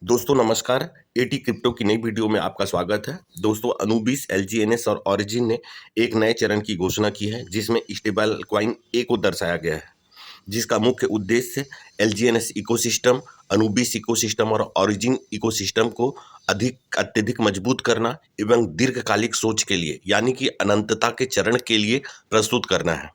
दोस्तों नमस्कार। Eighty crypto की नई वीडियो में आपका स्वागत है। दोस्तों अनुबिस, एलजीएनएस और ओरिजिन ने एक नए चरण की घोषणा की है जिसमें स्टेबल क्वाइन ए को दर्शाया गया है, जिसका मुख्य उद्देश्य एलजीएनएस इकोसिस्टम, अनुबिस इकोसिस्टम और ओरिजिन इकोसिस्टम को अत्यधिक मजबूत करना एवं दीर्घकालिक सोच के लिए यानी कि अनंतता के चरण के लिए प्रस्तुत करना है।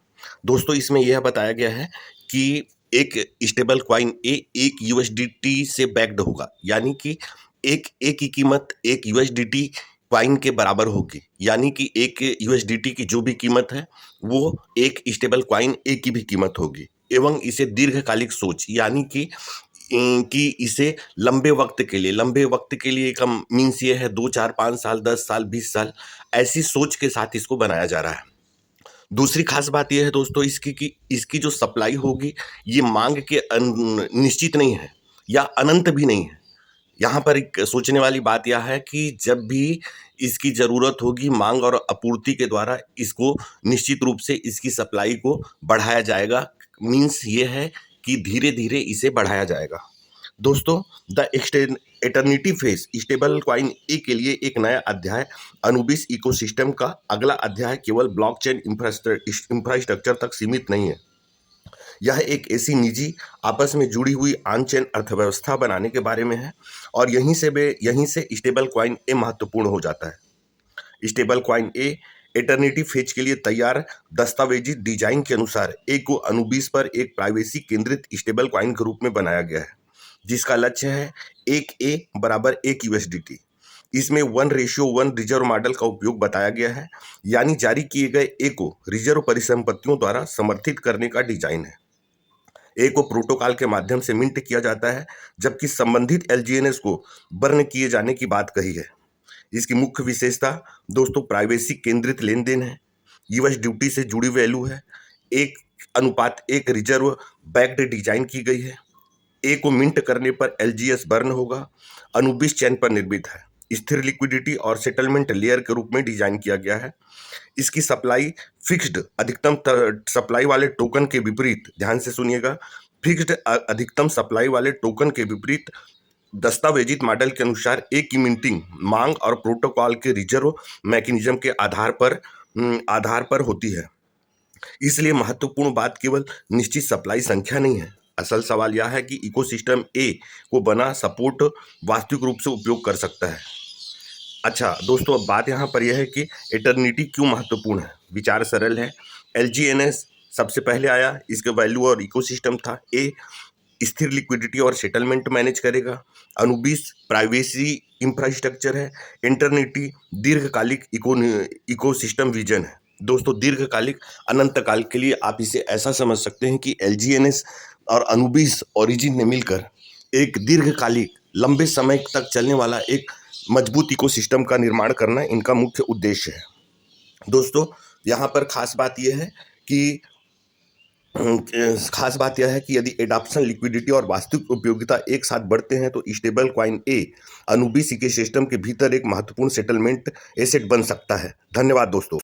दोस्तों इसमें यह बताया गया है कि एक स्टेबल क्वाइन ए एक यूएसडीटी से बैक्ड होगा, यानी कि एक ए की कीमत एक यूएसडीटी क्वाइन के बराबर होगी, यानी कि एक यूएसडीटी की जो भी कीमत है वो एक स्टेबल क्वाइन ए की भी कीमत होगी। एवं इसे दीर्घकालिक सोच यानी कि इसे लंबे वक्त के लिए कम मीन्स ये है 2 4 5 साल 10 साल 20 साल ऐसी सोच के साथ इसको बनाया जा रहा है। दूसरी खास बात यह है दोस्तों इसकी कि इसकी जो सप्लाई होगी ये मांग के निश्चित नहीं है या अनंत भी नहीं है। यहाँ पर एक सोचने वाली बात यह है कि जब भी इसकी ज़रूरत होगी मांग और आपूर्ति के द्वारा इसको निश्चित रूप से इसकी सप्लाई को बढ़ाया जाएगा। मीन्स ये है कि धीरे धीरे इसे बढ़ाया जाएगा। दोस्तों the eternity phase stable coin A के लिए एक नया अध्याय अनुबिस इकोसिस्टम का अगला अध्याय केवल ब्लॉकचेन इंफ्रास्ट्रक्चर तक सीमित नहीं है। यह एक ऐसी निजी आपस में जुड़ी हुई ऑन चेन अर्थव्यवस्था बनाने के बारे में है और यहीं से स्टेबल क्वाइन ए महत्वपूर्ण हो जाता है। स्टेबल क्वाइन ए एटर्निटी फेज के लिए तैयार दस्तावेजी डिजाइन के अनुसार ए को अनुबिस पर एक प्राइवेसी केंद्रित स्टेबल क्वाइन के रूप में बनाया गया है, जिसका लक्ष्य है एक ए बराबर एक यूएसडीटी। इसमें 1:1 रिजर्व मॉडल का उपयोग बताया गया है, यानी जारी किए गए ए को रिजर्व परिसंपत्तियों द्वारा समर्थित करने का डिजाइन है। ए को प्रोटोकॉल के माध्यम से मिंट किया जाता है, जबकि संबंधित एलजीएनएस को बर्न किए जाने की बात कही है। इसकी मुख्य विशेषता दोस्तों प्राइवेसी केंद्रित लेन देन है, यूएस ड्यूटी से जुड़ी वैल्यू है, 1:1 रिजर्व बैक्ड डिजाइन की गई है। ए को मिंट करने पर एलजीएस बर्न होगा, अनुबिस चैन पर निर्मित है, स्थिर लिक्विडिटी और सेटलमेंट लेयर के रूप में डिजाइन किया गया है। इसकी सप्लाई फिक्स्ड अधिकतम सप्लाई वाले टोकन के विपरीत, ध्यान से सुनिएगा, फिक्स्ड अधिकतम सप्लाई वाले टोकन के विपरीत दस्तावेजित मॉडल के अनुसार ए की मिंटिंग मांग और प्रोटोकॉल के रिजर्व मैकेनिज्म के आधार पर होती है। इसलिए महत्वपूर्ण बात केवल निश्चित सप्लाई संख्या नहीं है, असल सवाल यह है कि इकोसिस्टम ए को बना सपोर्ट वास्तविक रूप से उपयोग कर सकता है। अच्छा दोस्तों, अब बात यहाँ पर यह है कि एटर्निटी क्यों महत्वपूर्ण है। विचार सरल है, एलजीएनएस सबसे पहले आया, इसके वैल्यू और इकोसिस्टम था। ए स्थिर लिक्विडिटी और सेटलमेंट मैनेज करेगा, अनुबिस प्राइवेसी इंफ्रास्ट्रक्चर है, एटर्निटी दीर्घकालिक इकोसिस्टम विजन है। दोस्तों दीर्घकालिक अनंत काल के लिए आप इसे ऐसा समझ सकते हैं कि एलजीएनएस और अनुबिस ओरिजिन ने मिलकर एक दीर्घकालिक लंबे समय तक चलने वाला एक मजबूत इकोसिस्टम का निर्माण करना इनका मुख्य उद्देश्य है। दोस्तों यहाँ पर खास बात यह है कि यदि एडाप्शन लिक्विडिटी और वास्तविक उपयोगिता एक साथ बढ़ते हैं तो स्टेबल क्वाइन ए अनुबिस इकोसिस्टम के भीतर एक महत्वपूर्ण सेटलमेंट एसेट बन सकता है। धन्यवाद दोस्तों।